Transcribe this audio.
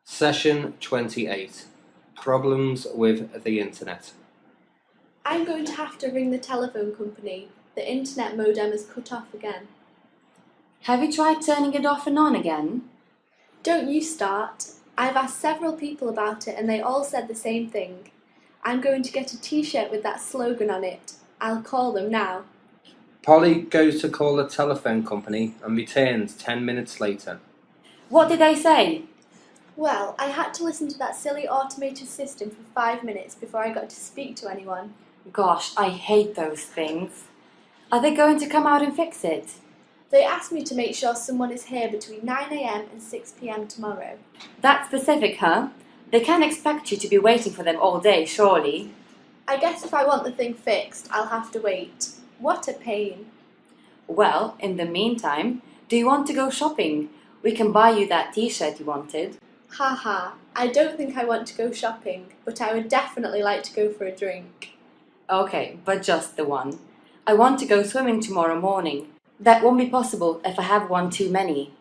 Session 28. Problems with the Internet. I'm going to have to ring the telephone company. The internet modem is cut off again. Have you tried turning it off and on again? Don't you start. I've asked several people about it and they all said the same thing. I'm going to get a t-shirt with that slogan on it. I'll call them now. Polly goes to call the telephone company and returns 10 minutes later. What did they say? Well, I had to listen to that silly automated system for 5 minutes before I got to speak to anyone. Gosh, I hate those things. Are they going to come out and fix it? They asked me to make sure someone is here between 9 a.m. and 6 p.m. tomorrow. That's specific, huh? They can't expect you to be waiting for them all day, surely. I guess if I want the thing fixed, I'll have to wait. What a pain. Well, in the meantime, do you want to go shopping? We can buy you that t-shirt you wanted. Haha, I don't think I want to go shopping, but I would definitely like to go for a drink. Okay, but just the one. I want to go swimming tomorrow morning. That won't be possible if I have one too many.